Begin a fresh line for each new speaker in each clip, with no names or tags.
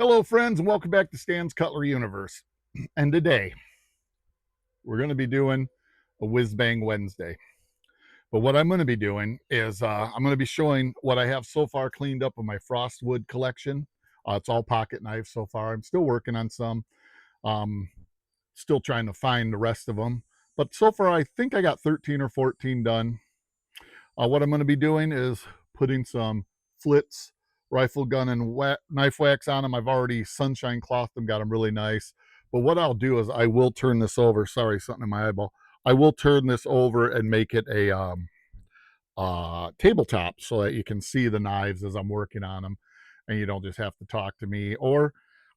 Hello friends, and welcome back to Stan's Cutlery Universe. And today we're going to be doing a WizBang Wednesday. But what I'm going to be doing is I'm going to be showing what I have so far cleaned up of my Frostwood collection. It's all pocket knives so far. I'm still working on some, um, still trying to find the rest of them. But so far I think I got 13 or 14 done. What I'm going to be doing is putting some flits, rifle gun, and knife wax on them. I've already sunshine clothed them, got them really nice. But what I'll do is I will turn this over. Sorry, something in my eyeball. I will turn this over and make it a tabletop so that you can see the knives as I'm working on them, and you don't just have to talk to me. Or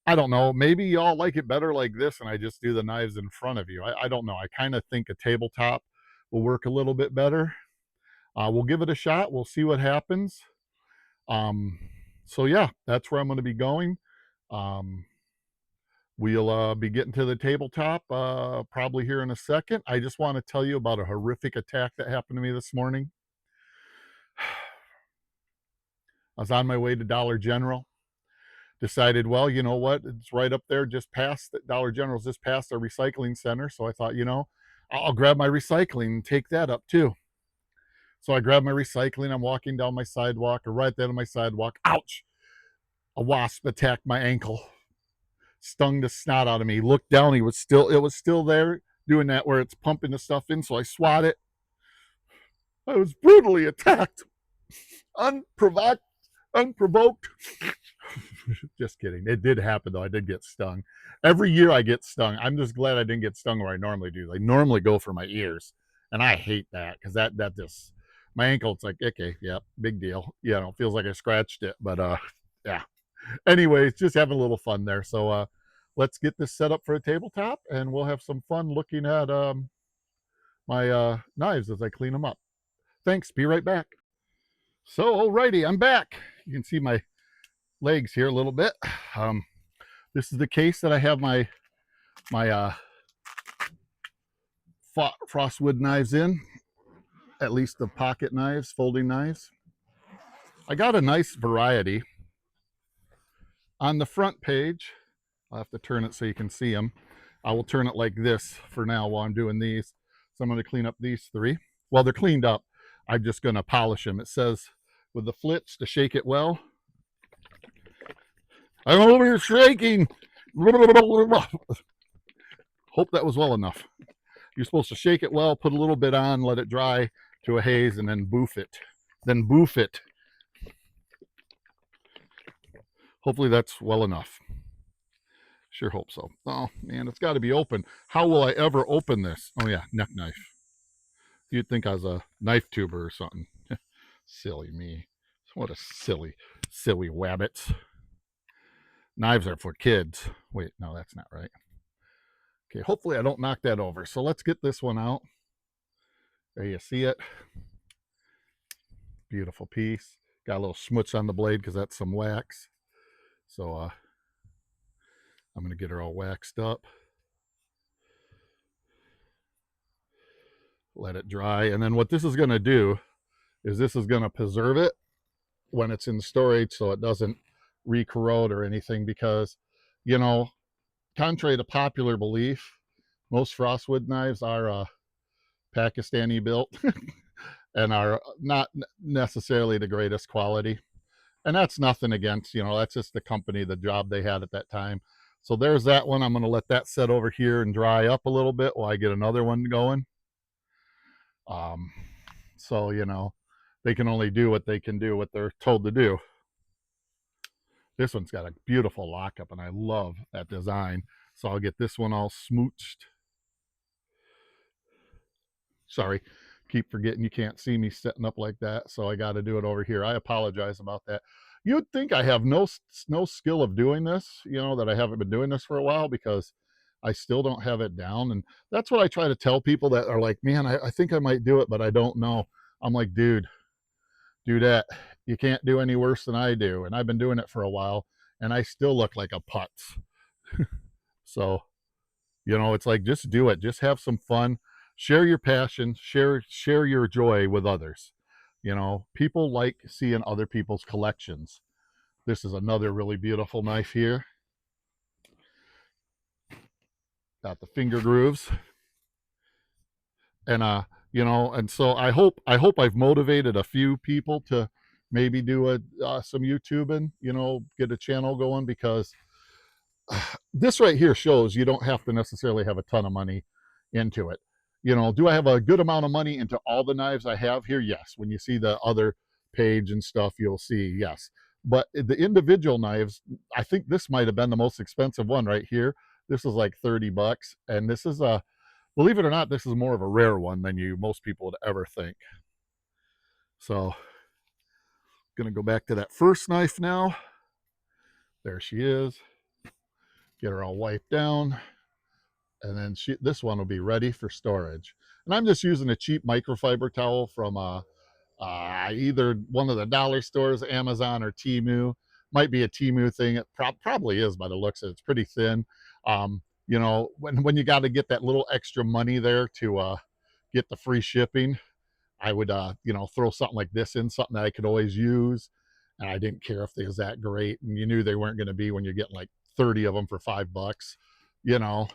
I don't know, maybe y'all like it better like this, and I just do the knives in front of you. I don't know. I kind of think a tabletop will work a little bit better. We'll give it a shot. We'll see what happens. Um, so yeah, that's where I'm going to be going. Um, we'll be getting to the tabletop probably here in a second. I just want to tell you about a horrific attack that happened to me this morning. I was on my way to Dollar General. Decided, well, you know what? It's right up there, just past Dollar General's, just past our recycling center. So I thought, I'll grab my recycling and take that up too. So I grabbed my recycling. I'm walking down my sidewalk, or right there on my sidewalk. Ouch! A wasp attacked my ankle, stung the snot out of me. Looked down, it was still there, doing that where it's pumping the stuff in. So I swat it. I was brutally attacked, unprovoked. Just kidding. It did happen though. I did get stung. Every year I get stung. I'm just glad I didn't get stung where I normally do. I normally go for my ears, and I hate that because that just my ankle. It's like, okay, yeah, big deal. It feels like I scratched it, but yeah. Anyways, just having a little fun there. So let's get this set up for a tabletop, and we'll have some fun looking at my knives as I clean them up. Thanks. Be right back. So alrighty, I'm back. You can see my legs here a little bit. This is the case that I have my Frostwood knives in, at least the pocket knives, folding knives. I got a nice variety. On the front page, I'll have to turn it so you can see them. I will turn it like this for now while I'm doing these. So I'm going to clean up these three. Well, they're cleaned up. I'm just going to polish them. It says with the flits to shake it well. I'm over here shaking. Hope that was well enough. You're supposed to shake it well, put a little bit on, let it dry to a haze, and then boof it. Hopefully that's well enough. Sure hope so. Oh, man, it's got to be open. How will I ever open this? Oh, yeah, neck knife. You'd think I was a knife tuber or something. Silly me. What a silly wabbits. Knives are for kids. Wait, no, that's not right. Okay, hopefully I don't knock that over. So let's get this one out. There you see it. Beautiful piece. Got a little schmutz on the blade because that's some wax. So I'm going to get her all waxed up. Let it dry. And then what this is going to do is this is going to preserve it when it's in storage so it doesn't re-corrode or anything, because, contrary to popular belief, most Frostwood knives are Pakistani built and are not necessarily the greatest quality. And that's nothing against, that's just the company, the job they had at that time. So there's that one. I'm going to let that set over here and dry up a little bit while I get another one going. So, they can only do what they can do, what they're told to do. This one's got a beautiful lockup, and I love that design. So I'll get this one all smooched. Sorry, keep forgetting you can't see me setting up like that, so I got to do it over here. I apologize about that. You'd think I have no skill of doing this, that I haven't been doing this for a while, because I still don't have it down. And that's what I try to tell people that are like, man, I think I might do it, but I don't know. I'm like, dude, do that. You can't do any worse than I do. And I've been doing it for a while, and I still look like a putz. So, it's like, just do it. Just have some fun. Share your passion. Share your joy with others. People like seeing other people's collections. This is another really beautiful knife here. got the finger grooves, and you know, and so I hope I've motivated a few people to maybe do some YouTubing, you know, get a channel going, because this right here shows you don't have to necessarily have a ton of money into it. You know, do I have a good amount of money into all the knives I have here? Yes. When you see the other page and stuff, you'll see yes. But the individual knives, I think this might have been the most expensive one right here. This is like 30 bucks. And this is a, believe it or not, this is more of a rare one than most people would ever think. So, gonna go back to that first knife now. There she is. Get her all wiped down. And then this one will be ready for storage. And I'm just using a cheap microfiber towel from either one of the dollar stores, Amazon or Temu. Might be a Temu thing. It probably is by the looks of it. It's pretty thin. You know, when you got to get that little extra money there to get the free shipping, I would you know, throw something like this in, something that I could always use. And I didn't care if they was that great, and you knew they weren't going to be when you're getting like 30 of them for $5, you know.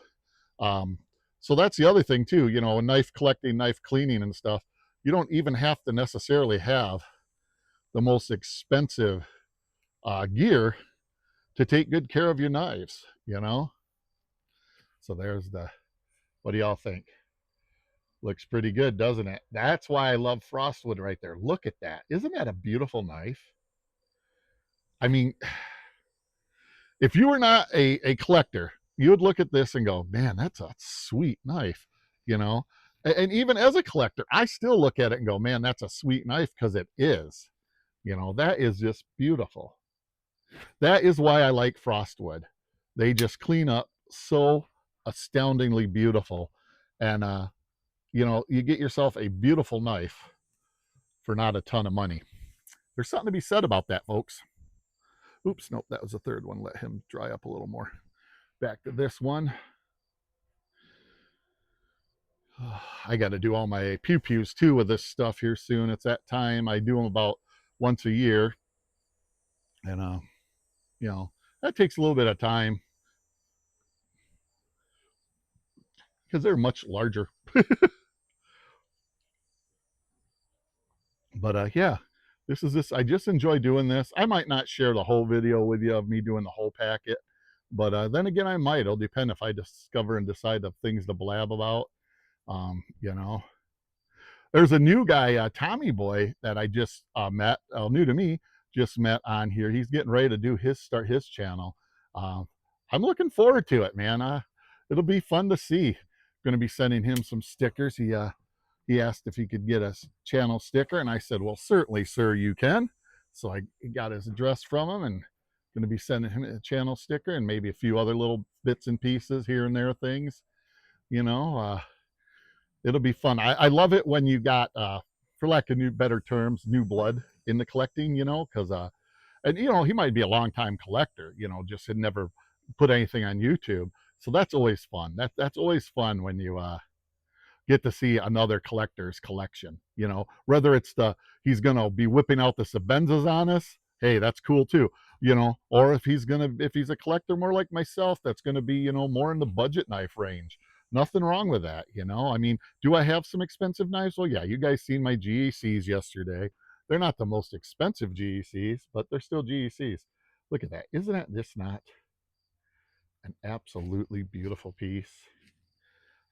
um, so that's the other thing too, you know, knife collecting, knife cleaning and stuff. You don't even have to necessarily have the most expensive gear to take good care of your knives, you know. So there's the, what do y'all think? Looks pretty good, doesn't it? That's why I love Frostwood right there. Look at that. Isn't that a beautiful knife? I mean, if you were not a collector, you would look at this and go, man, that's a sweet knife, you know? And even as a collector, I still look at it and go, man, that's a sweet knife, because it is. You know, that is just beautiful. That is why I like Frostwood. They just clean up so astoundingly beautiful. And, you know, you get yourself a beautiful knife for not a ton of money. There's something to be said about that, folks. Oops, nope, that was the third one. Let him dry up a little more. Back to this one. I got to do all my pew-pews too with this stuff here soon. It's that time. I do them about once a year. And, you know, that takes a little bit of time because they're much larger. But yeah, this is this. I just enjoy doing this. I might not share the whole video with you of me doing the whole packet, but then again, I might. It'll depend if I discover and decide of things to blab about. You know, there's a new guy, Tommy Boy, that I just met, new to me, just met on here. He's getting ready to do start his channel. I'm looking forward to it, man. It'll be fun to see. Going to be sending him some stickers. He asked if he could get a channel sticker, and I said, well, certainly, sir, you can. So I got his address from him, and going to be sending him a channel sticker and maybe a few other little bits and pieces here and there things, you know. It'll be fun. I love it when you got, for lack of better terms, new blood in the collecting, you know, because, and, you know, he might be a long time collector, you know, just had never put anything on YouTube. So that's always fun. That's always fun when you, get to see another collector's collection, you know, whether it's he's going to be whipping out the Sabenzas on us. Hey, that's cool too, you know, or if he's a collector more like myself, that's going to be, you know, more in the budget knife range. Nothing wrong with that, you know. I mean, do I have some expensive knives? Well, yeah, you guys seen my GECs yesterday. They're not the most expensive GECs, but they're still GECs. Look at that. Isn't that just not an absolutely beautiful piece?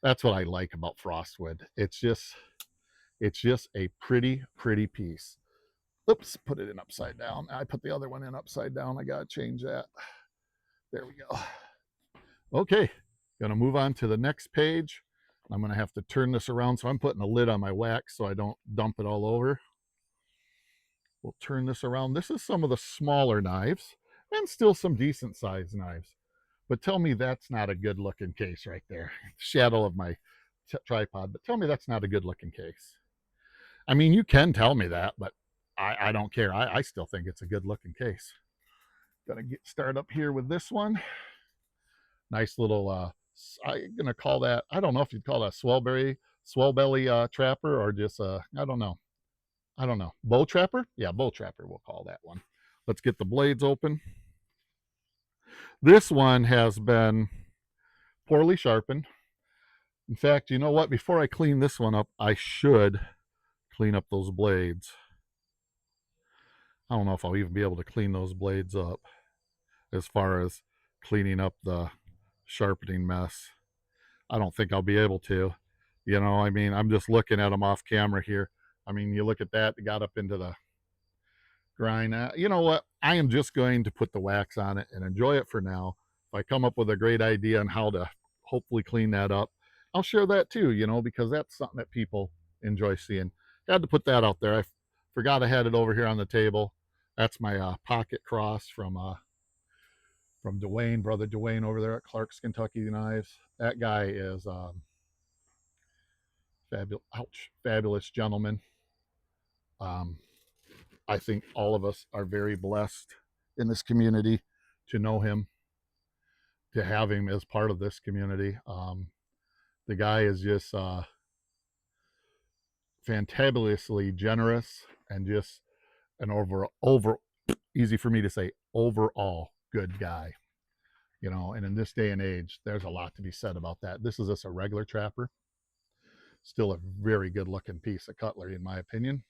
That's what I like about Frostwood. It's just a pretty piece. Oops, put it in upside down. I put the other one in upside down. I gotta change that. There we go. Okay, gonna move on to the next page. I'm gonna have to turn this around, so I'm putting a lid on my wax so I don't dump it all over. We'll turn this around. This is some of the smaller knives and still some decent sized knives. But tell me that's not a good looking case right there. Shadow of my tripod, but tell me that's not a good looking case. I mean, you can tell me that, but I don't care. I still think it's a good looking case. Gonna get started up here with this one. Nice little, I'm gonna call that, I don't know if you'd call that swell belly trapper, or just, I don't know. Bow trapper? Yeah, bow trapper, we'll call that one. Let's get the blades open. This one has been poorly sharpened. In fact, you know what? Before I clean this one up, I should clean up those blades. I don't know if I'll even be able to clean those blades up as far as cleaning up the sharpening mess. I don't think I'll be able to. You know, I mean, I'm just looking at them off camera here. I mean, you look at that, it got up into the grind. You know what? I am just going to put the wax on it and enjoy it for now. If I come up with a great idea on how to hopefully clean that up, I'll share that too, you know, because that's something that people enjoy seeing. Had to put that out there. I forgot I had it over here on the table. That's my pocket cross from Dwayne, brother Dwayne over there at Clark's Kentucky Knives. That guy is fabulous gentleman. Um, I think all of us are very blessed in this community to know him, to have him as part of this community. The guy is just fantabulously generous and just an over easy for me to say, overall good guy. You know, and in this day and age, there's a lot to be said about that. This is just a regular trapper. Still a very good looking piece of cutlery, in my opinion.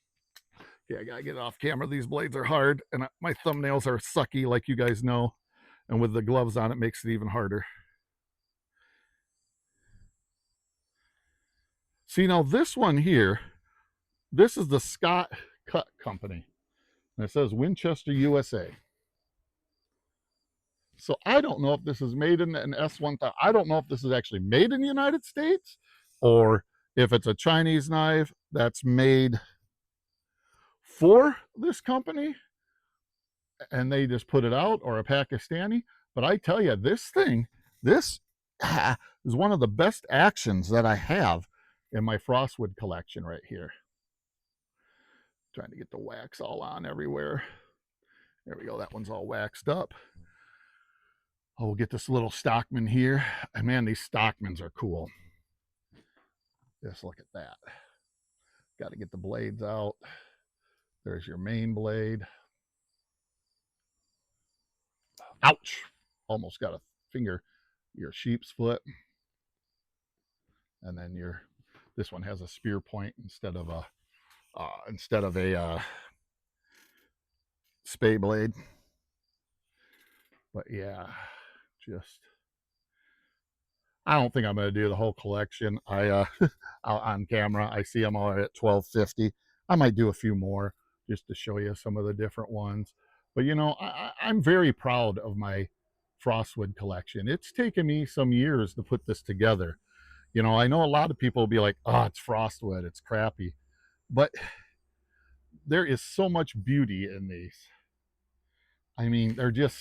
Yeah, I gotta get it off camera. These blades are hard, and my thumbnails are sucky, like you guys know. And with the gloves on, it makes it even harder. See, now this one here, this is the Scott Cut Company. And it says Winchester, USA. So I don't know if this is made in an S1000. I don't know if this is actually made in the United States or if it's a Chinese knife that's made for this company and they just put it out, or a Pakistani. But I tell you, this is one of the best actions that I have in my Frostwood collection right here. Trying to get the wax all on everywhere. There we go. That one's all waxed up. Oh, we'll get this little Stockman here. And man, these Stockmans are cool. Just look at that. Got to get the blades out. There's your main blade. Ouch! Almost got a finger. Your sheep's foot. And then this one has a spear point instead of a spay blade. But yeah, just I don't think I'm going to do the whole collection. On camera, I see them all at $12.50. I might do a few more just to show you some of the different ones. But you know, I'm very proud of my Frostwood collection. It's taken me some years to put this together. You know, I know a lot of people will be like, "Oh, it's Frostwood, it's crappy," but there is so much beauty in these. I mean, they're just,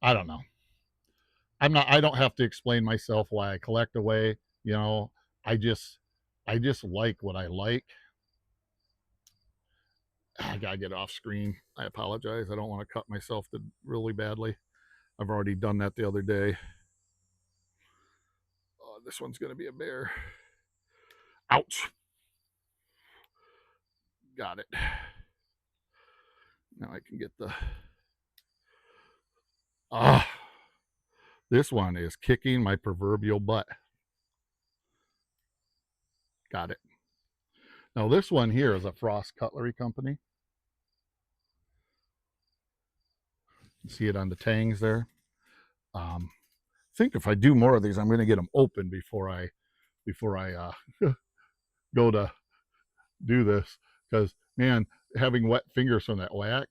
I don't know. I don't have to explain myself why I collect away, you know. I just I just like what I like. I gotta get off screen. I apologize. I don't want to cut myself really badly. I've already done that the other day. Oh, this one's gonna be a bear. Ouch. Got it. Now I can get the ah. This one is kicking my proverbial butt. Got it. Now this one here is a Frost Cutlery Company. You see it on the tangs there. I think if I do more of these, I'm going to get them open before I go to do this, because man, having wet fingers from that wax,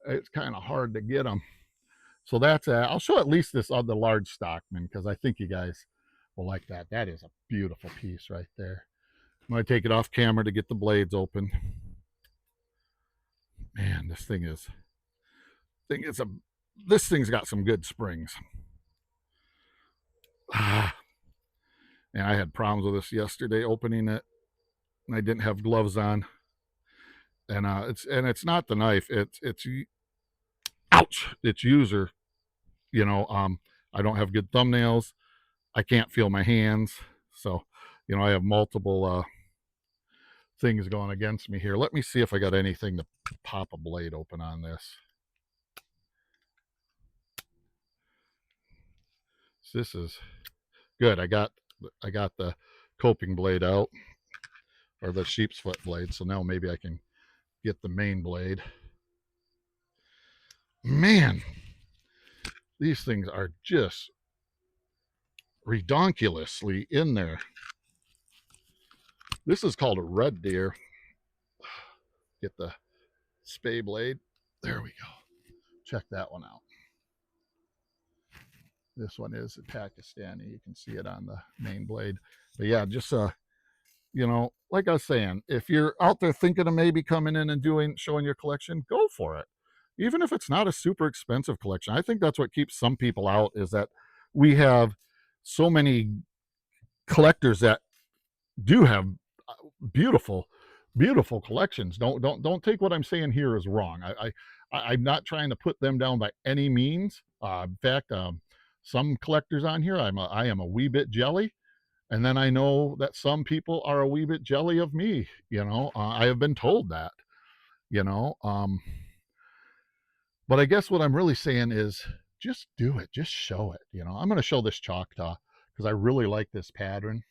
it's kind of hard to get them. So that's I'll show at least this other large Stockman because I think you guys will like that. That is a beautiful piece right there. I'm going to take it off camera to get the blades open. Man, this thing's got some good springs. And I had problems with this yesterday opening it, and I didn't have gloves on. And it's not the knife. It's ouch. It's user. You know, I don't have good thumbnails. I can't feel my hands, so you know I have multiple things going against me here. Let me see if I got anything to pop a blade open on this. This is good. I got the coping blade out, or the sheep's foot blade, so now maybe I can get the main blade. Man, these things are just redonkulously in there. This is called a red deer. Get the spay blade. There we go. Check that one out. This one is a Pakistani. You can see it on the main blade. But yeah, just like I was saying, if you're out there thinking of maybe coming in and showing your collection, go for it. Even if it's not a super expensive collection. I think that's what keeps some people out, is that we have so many collectors that do have beautiful, beautiful collections. Don't take what I'm saying here as wrong. I'm not trying to put them down by any means. In fact, some collectors on here, I am a wee bit jelly, and then I know that some people are a wee bit jelly of me. I have been told that. You know, but I guess what I'm really saying is just do it, just show it. I'm going to show this Choctaw because I really like this pattern.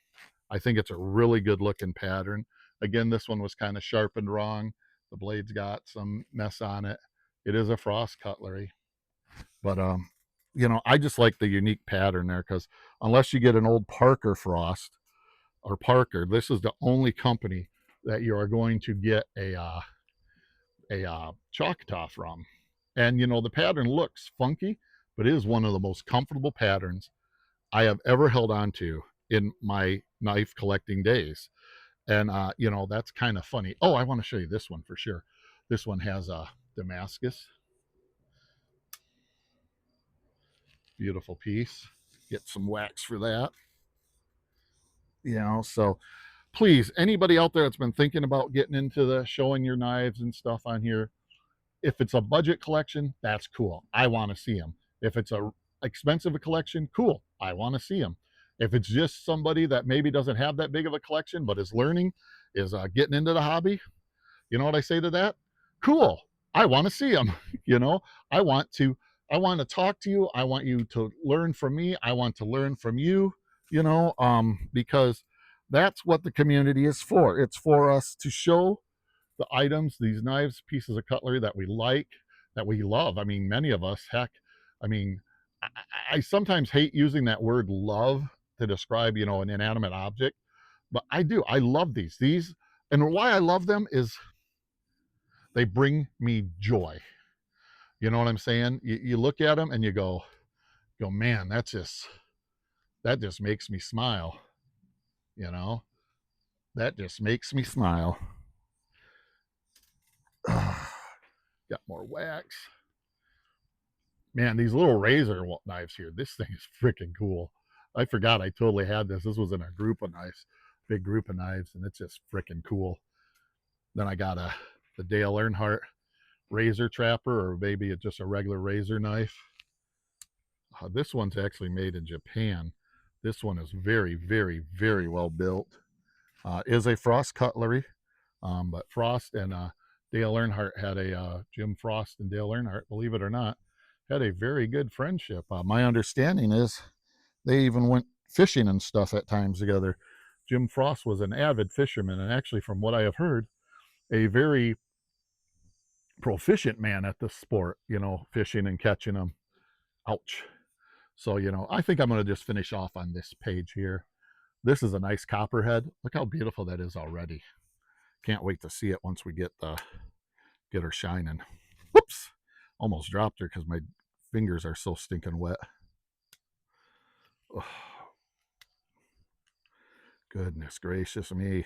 I think it's a really good looking pattern. Again, this one was kind of sharpened wrong. The blade's got some mess on it. It is a frost cutlery, but I just like the unique pattern there, because unless you get an old Parker frost or Parker, this is the only company that you are going to get a Choctaw from. And the pattern looks funky, but it is one of the most comfortable patterns I have ever held on to in my knife collecting days. And that's kind of funny. Oh, I want to show you this one for sure. This one has a Damascus. Beautiful piece. Get some wax for that. So please, anybody out there that's been thinking about getting into the showing your knives and stuff on here, if it's a budget collection, that's cool. I want to see them. If it's a expensive collection, cool. I want to see them. If it's just somebody that maybe doesn't have that big of a collection but is learning, is getting into the hobby, you know what I say to that? Cool. I want to see them. you know, I want to I want to talk to you. I want you to learn from me. I want to learn from you, because that's what the community is for. It's for us to show the items, these knives, pieces of cutlery that we like, that we love. I mean, many of us, heck, I mean, I sometimes hate using that word love to describe, an inanimate object, but I do. I love these. And why I love them is they bring me joy. You know what I'm saying? You look at them and you go, man, that just makes me smile. You know, that just makes me smile. Got more wax. Man, these little razor knives here, this thing is freaking cool. I forgot I totally had this. This was in a group of knives, big group of knives, and it's just freaking cool. Then I got the Dale Earnhardt razor trapper, or maybe it's just a regular razor knife. This one's actually made in Japan. This one is very, very, very well built. Is a Frost cutlery, but Frost and Dale Earnhardt had Jim Frost and Dale Earnhardt, believe it or not, had a very good friendship. My understanding is they even went fishing and stuff at times together. Jim Frost was an avid fisherman, and actually, from what I have heard, a very proficient man at the sport, fishing and catching them. Ouch. So, I think I'm going to just finish off on this page here. This is a nice copperhead. Look how beautiful that is already. Can't wait to see it once we get her shining. Whoops. Almost dropped her because my fingers are so stinking wet. Oh, goodness gracious me.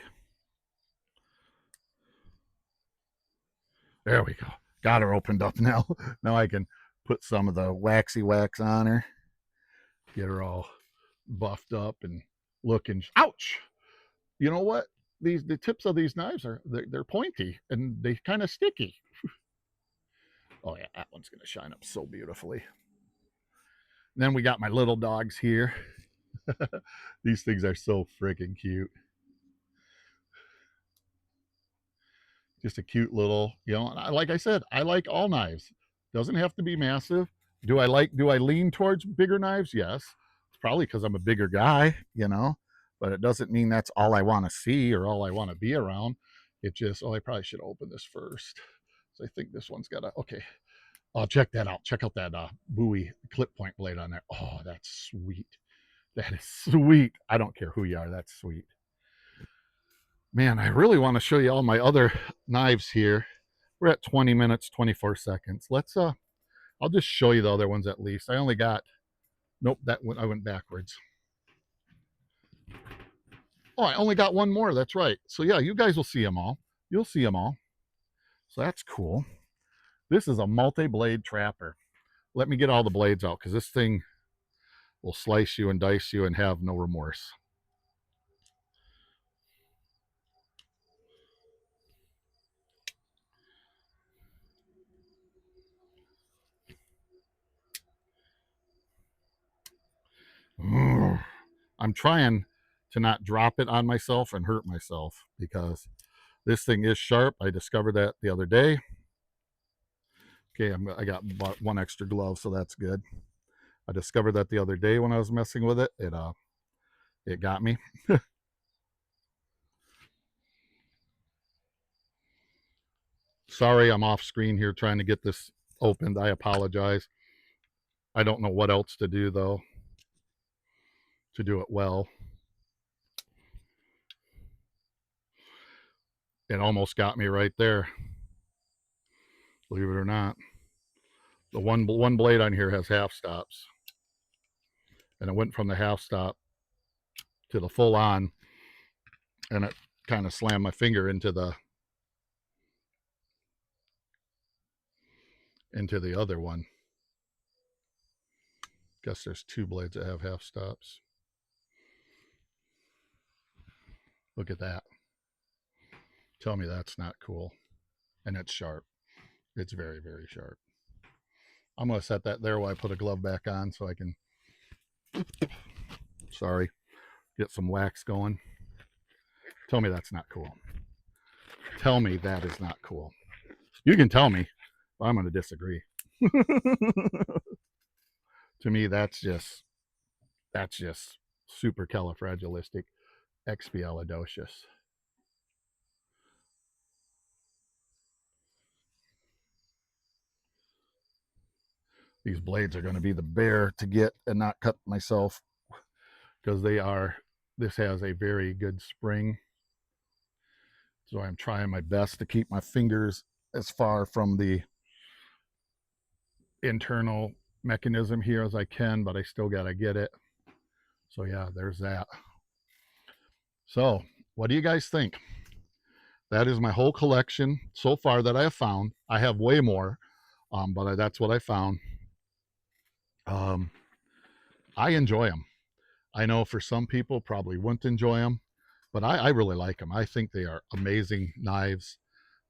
There we go. Got her opened up now. Now I can put some of the waxy wax on her. Get her all buffed up and looking. Ouch! You know what? The tips of these knives they're pointy and they kind of sticky. Oh yeah, that one's gonna shine up so beautifully. And then we got my little dogs here. These things are so freaking cute. Just a cute little, like I said, I like all knives. Doesn't have to be massive. Do I lean towards bigger knives? Yes. probably because I'm a bigger guy, you know, but it doesn't mean that's all I want to see or all I want to be around. It just, oh, I probably should open this first. So I think this one's got a, okay. Oh, check that out. Check out that buoy clip point blade on there. Oh, that's sweet. That is sweet. I don't care who you are. That's sweet. Man, I really want to show you all my other knives here. We're at 20 minutes, 24 seconds. I'll just show you the other ones at least. I only got, nope, I went backwards. Oh, I only got one more. That's right. So yeah, you guys will see them all. You'll see them all. So that's cool. This is a multi-blade trapper. Let me get all the blades out because this thing will slice you and dice you and have no remorse. I'm trying to not drop it on myself and hurt myself because this thing is sharp. I discovered that the other day. Okay, I got one extra glove, so that's good. I discovered that the other day when I was messing with it. It got me. Sorry, I'm off screen here trying to get this opened. I apologize. I don't know what else to do though to do it well. It almost got me right there. Believe it or not. The one blade on here has half stops. And it went from the half stop to the full on, and it kind of slammed my finger into the other one. Guess there's two blades that have half stops. Look at that. Tell me that's not cool. And it's sharp. It's very, very sharp. I'm going to set that there while I put a glove back on so I can, sorry, get some wax going. Tell me that's not cool. Tell me that is not cool. You can tell me, but I'm going to disagree. To me, that's just supercalifragilistic expialidocious. These blades are going to be the bear to get and not cut myself because this has a very good spring. So I'm trying my best to keep my fingers as far from the internal mechanism here as I can, but I still got to get it. So yeah, there's that. So what do you guys think? That is my whole collection so far that I have found. I have way more, but that's what I found. I enjoy them. I know for some people probably wouldn't enjoy them, but I really like them. I think they are amazing knives.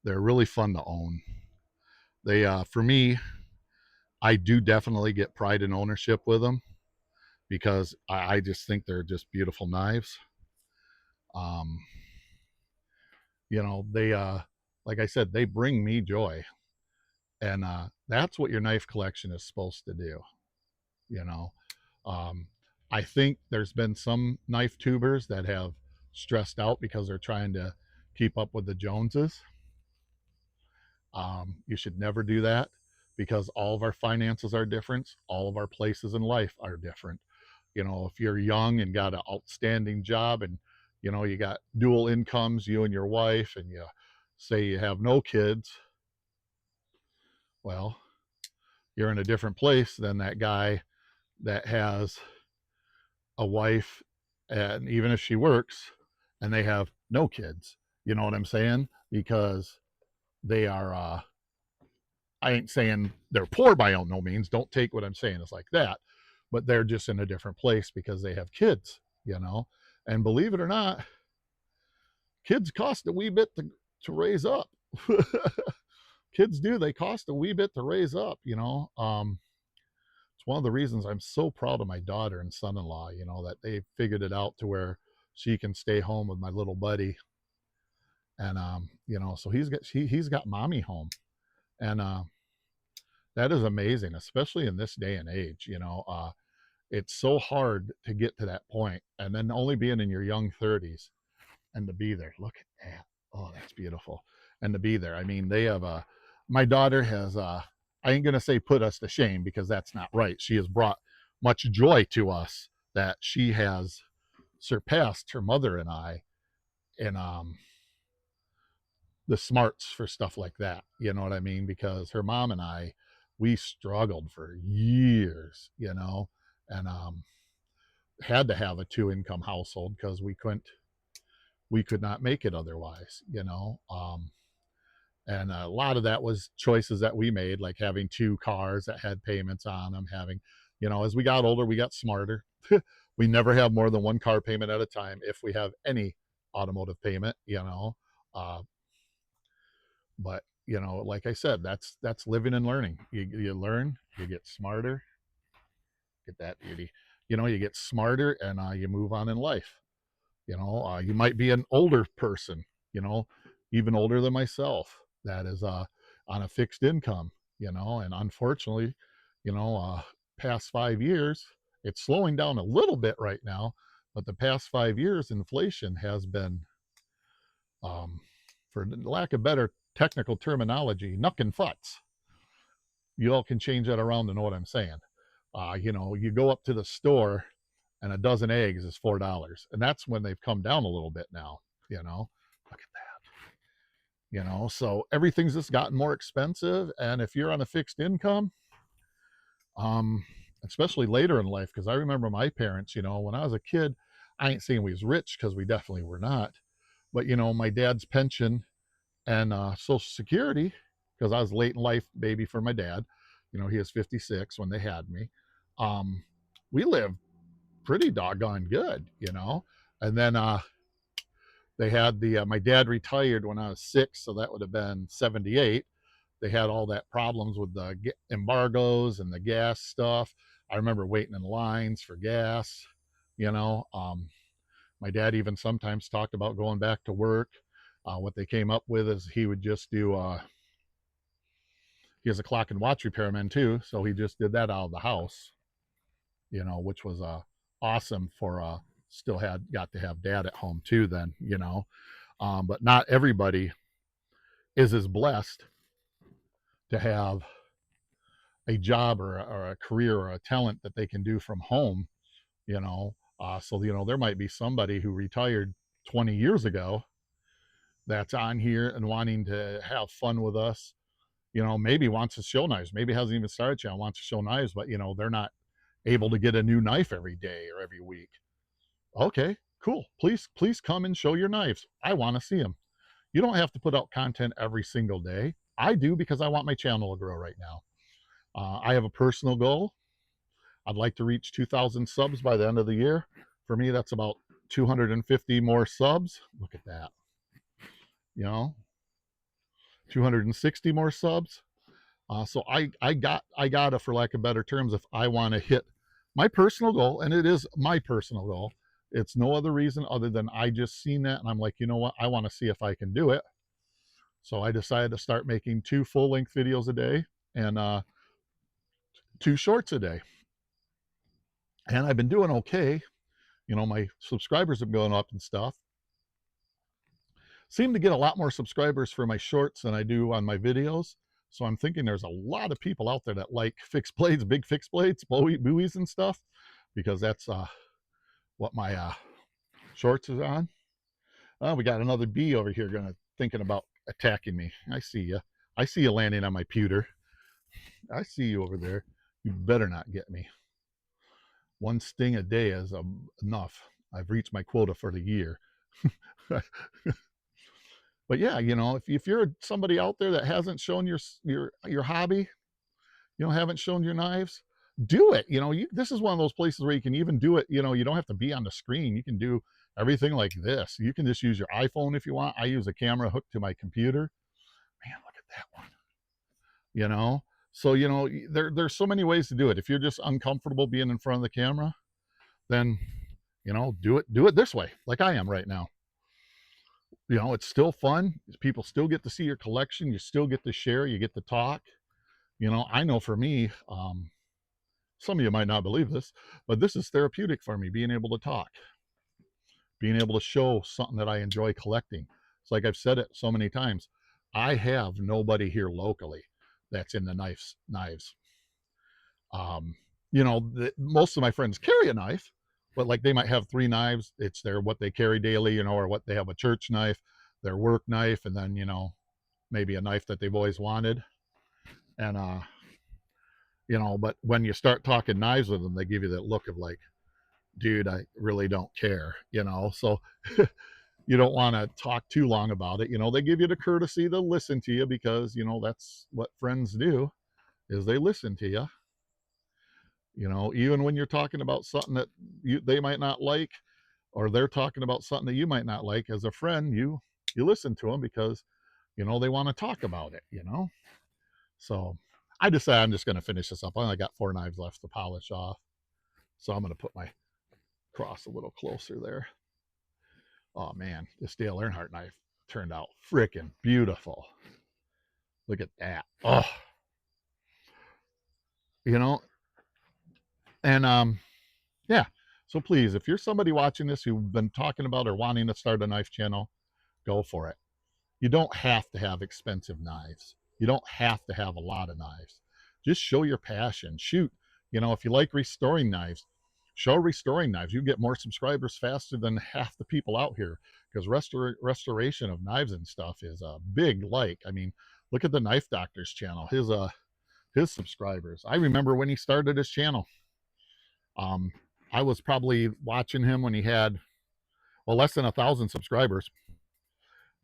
They're really fun to own. They, for me, I do definitely get pride in ownership with them because I just think they're just beautiful knives. Um, they, like I said, they bring me joy, and that's what your knife collection is supposed to do. You know, um, I think there's been some knife tubers that have stressed out because they're trying to keep up with the Joneses. You should never do that because all of our finances are different. All of our places in life are different. If you're young and got an outstanding job and, you got dual incomes, you and your wife, and you say you have no kids, well, you're in a different place than that guy that has a wife, and even if she works and they have no kids, you know what I'm saying? Because they are, I ain't saying they're poor by no means. Don't take what I'm saying as like that, but they're just in a different place because they have kids. And believe it or not, kids cost a wee bit to raise up. Kids do. They cost a wee bit to raise up. It's one of the reasons I'm so proud of my daughter and son-in-law, that they figured it out to where she can stay home with my little buddy. And, so he's got mommy home. And, that is amazing, especially in this day and age. it's so hard to get to that point, and then only being in your young 30s and to be there. Look at that. Oh, that's beautiful. And to be there. I mean, they have my daughter has I ain't gonna say put us to shame because that's not right. She has brought much joy to us that she has surpassed her mother and I in the smarts for stuff like that. You know what I mean? Because her mom and I, we struggled for years, and had to have a two income household because we could not make it otherwise, and a lot of that was choices that we made, like having two cars that had payments on them, having, as we got older, we got smarter. We never have more than one car payment at a time if we have any automotive payment, uh, but like I said, that's living and learning. You learn, you get smarter. Get that beauty. You get smarter, and you move on in life. You might be an older person, even older than myself, that is on a fixed income, and unfortunately, past 5 years, it's slowing down a little bit right now, but the past 5 years, inflation has been, um, for lack of better technical terminology, knuckin' futz. You all can change that around to know what I'm saying. You go up to the store and a dozen eggs is $4. And that's when they've come down a little bit now, Look at that. So everything's just gotten more expensive. And if you're on a fixed income, um, especially later in life, because I remember my parents, when I was a kid, I ain't saying we was rich because we definitely were not. But my dad's pension and Social Security, because I was late in life baby for my dad. He was 56 when they had me. Um, we lived pretty doggone good, And then they had my dad retired when I was 6, so that would have been 78. They had all that problems with the embargoes and the gas stuff. I remember waiting in lines for gas, you know. My dad even sometimes talked about going back to work. What they came up with is he would just do, he has a clock and watch repairman too, so he just did that out of the house, which was awesome for still had got to have dad at home too then, but not everybody is as blessed to have a job or a career or a talent that they can do from home, so there might be somebody who retired 20 years ago that's on here and wanting to have fun with us, maybe wants to show knives, maybe hasn't even started yet, wants to show knives, but they're not able to get a new knife every day or every week. Okay, cool. Please come and show your knives. I want to see them. You don't have to put out content every single day. I do because I want my channel to grow right now. I have a personal goal. I'd like to reach 2,000 subs by the end of the year. For me, that's about 250 more subs. Look at that. 260 more subs. So I gotta, for lack of better terms, if I want to hit my personal goal, and it is my personal goal, it's no other reason other than I just seen that and I'm like, you know what, I want to see if I can do it. So I decided to start making 2 full-length videos a day and 2 shorts a day. And I've been doing okay. My subscribers have gone up and stuff. Seem to get a lot more subscribers for my shorts than I do on my videos. So I'm thinking there's a lot of people out there that like fixed blades, big fixed blades, buoys and stuff, because that's what my shorts is on. We got another bee over here thinking about attacking me. I see you. I see you landing on my pewter. I see you over there. You better not get me. One sting a day is enough. I've reached my quota for the year. But yeah, if you're somebody out there that hasn't shown your hobby, haven't shown your knives, do it. This is one of those places where you can even do it. You don't have to be on the screen. You can do everything like this. You can just use your iPhone if you want. I use a camera hooked to my computer. Man, look at that one. So there's so many ways to do it. If you're just uncomfortable being in front of the camera, then do it this way, like I am right now. It's still fun. People still get to see your collection. You still get to share. You get to talk. I know for me, some of you might not believe this, but this is therapeutic for me, being able to talk, being able to show something that I enjoy collecting. It's like I've said it so many times. I have nobody here locally that's in the knives. Um, most of my friends carry a knife, but like they might have 3 knives. It's what they carry daily, or what they have: a church knife, their work knife, and then maybe a knife that they've always wanted. And but when you start talking knives with them, they give you that look of like, dude, I really don't care. So you don't want to talk too long about it. They give you the courtesy to listen to you, because that's what friends do, is they listen to you. Even when you're talking about something that they might not like, or they're talking about something that you might not like, as a friend, you listen to them, because they want to talk about it. So I decided I'm just going to finish this up. I only got 4 knives left to polish off, so I'm going to put my cross a little closer there. Oh man, this Dale Earnhardt knife turned out freaking beautiful. Look at that. Oh, and yeah. So please, if you're somebody watching this who've been talking about or wanting to start a knife channel, go for it. You don't have to have expensive knives. You don't have to have a lot of knives. Just show your passion. Shoot. If you like restoring knives, show restoring knives. You get more subscribers faster than half the people out here, because restoration of knives and stuff is a big like. I mean, look at the Knife Doctor's channel. His subscribers. I remember when he started his channel. I was probably watching him when he had less than 1,000 subscribers,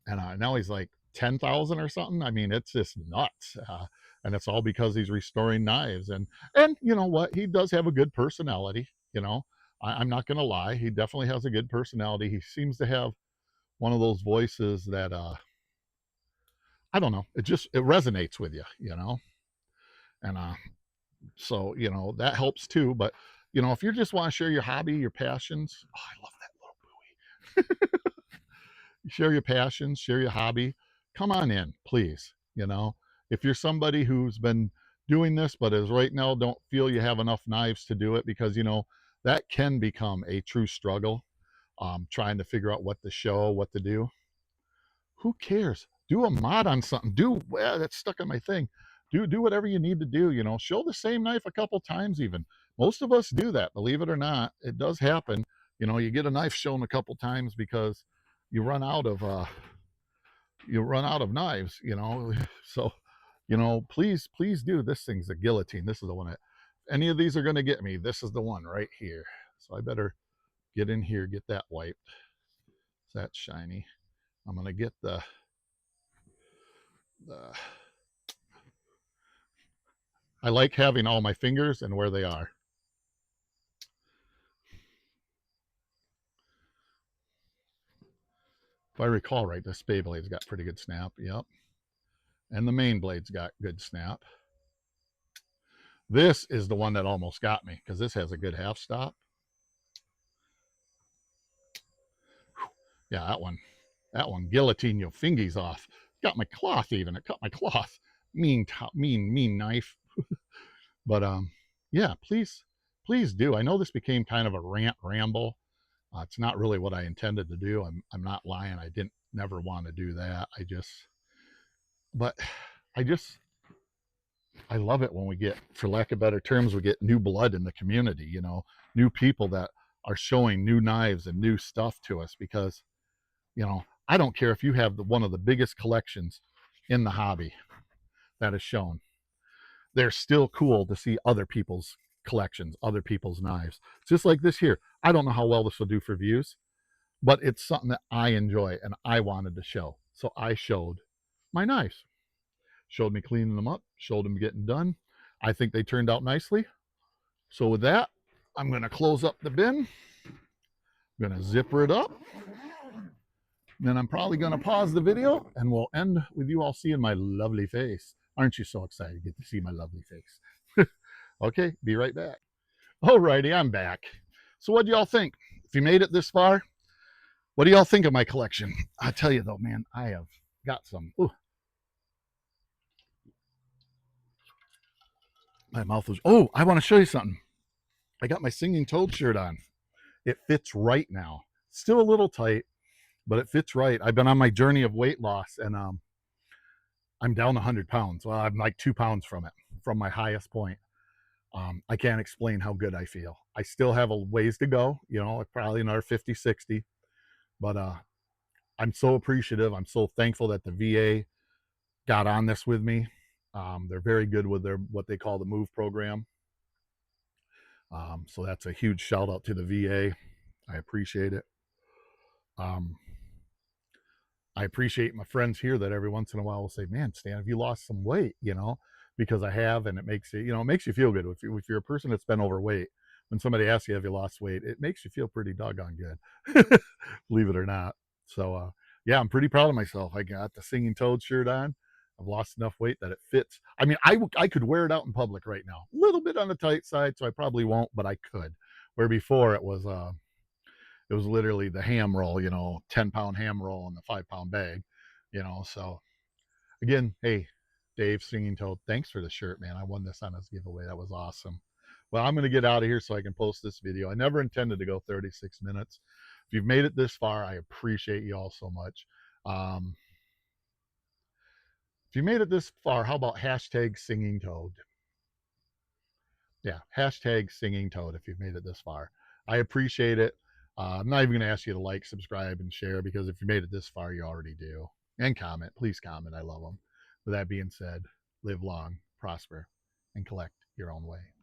and now he's like 10,000 or something. I mean, it's just nuts. And it's all because he's restoring knives. And you know what? He does have a good personality. I'm not going to lie. He definitely has a good personality. He seems to have one of those voices that, I don't know. It resonates with you. And so, that helps too. But, if you just want to share your hobby, your passions, oh, I love that little buoy. Share your passions, share your hobby. Come on in, please. If you're somebody who's been doing this, but as right now don't feel you have enough knives to do it, because that can become a true struggle. Trying to figure out what to show, what to do. Who cares? Do a mod on something. That's stuck in my thing. Do whatever you need to do. Show the same knife a couple times even. Most of us do that, believe it or not. It does happen. You get a knife shown a couple times because you run out of knives. So please do. This thing's a guillotine. This is the one that, if any of these are going to get me, this is the one right here. So I better get in here, get that wiped. That's shiny. I'm going to get the I like having all my fingers and where they are. If I recall right, the spay blade's got pretty good snap. Yep. And the main blade's got good snap. This is the one that almost got me, because this has a good half stop. Yeah, that one guillotine your fingies off. Got my cloth even. It cut my cloth. Mean knife. But yeah, please do. I know this became kind of a ramble. It's not really what I intended to do. I'm not lying. I didn't never want to do that. But I love it when we get, for lack of better terms, we get new blood in the community. New people that are showing new knives and new stuff to us, because I don't care if you have one of the biggest collections in the hobby that is shown. They're still cool to see other people's collections, other people's knives. Just like this here. I don't know how well this will do for views, but it's something that I enjoy and I wanted to show. So I showed my knives. Showed me cleaning them up, showed them getting done. I think they turned out nicely. So with that, I'm going to close up the bin. I'm going to zipper it up. Then I'm probably going to pause the video, and we'll end with you all seeing my lovely face. Aren't you so excited to get to see my lovely face? Okay, be right back. Alrighty, I'm back. So what do y'all think? If you made it this far, what do y'all think of my collection? I tell you though, man, I have got some. Ooh. My mouth was. Oh, I want to show you something. I got my Singing Toad shirt on. It fits right now. Still a little tight, but it fits right. I've been on my journey of weight loss, and I'm down 100 pounds. Well, I'm like 2 pounds from it, from my highest point. I can't explain how good I feel. I still have a ways to go, probably another 50, 60, but I'm so appreciative. I'm so thankful that the VA got on this with me. They're very good with their what they call the MOVE program. So that's a huge shout out to the VA. I appreciate it. Um, I appreciate my friends here that every once in a while will say, "Man, Stan, have you lost some weight?" Because I have, and it makes it makes you feel good. If you're a person that's been overweight, when somebody asks you, "Have you lost weight?" It makes you feel pretty doggone good, believe it or not. So, yeah, I'm pretty proud of myself. I got the Singing Toad shirt on. I've lost enough weight that it fits. I mean, I could wear it out in public right now. A little bit on the tight side, so I probably won't, but I could. Where before it was literally the ham roll, 10-pound ham roll in the 5-pound bag. So again, hey, Dave Singing Toad, thanks for the shirt, man. I won this on this giveaway. That was awesome. Well, I'm going to get out of here so I can post this video. I never intended to go 36 minutes. If you've made it this far, I appreciate you all so much. Um, if you made it this far, how about hashtag Singing Toad? Yeah, hashtag Singing Toad if you've made it this far. I appreciate it. I'm not even going to ask you to like, subscribe, and share because if you made it this far, you already do. And comment. Please comment. I love them. With that being said, live long, prosper, and collect your own way.